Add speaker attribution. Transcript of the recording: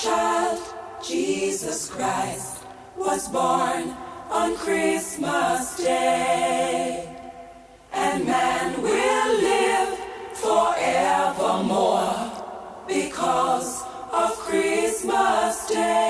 Speaker 1: child, Jesus Christ, was born on Christmas Day. And man will live forevermore because of Christmas Day.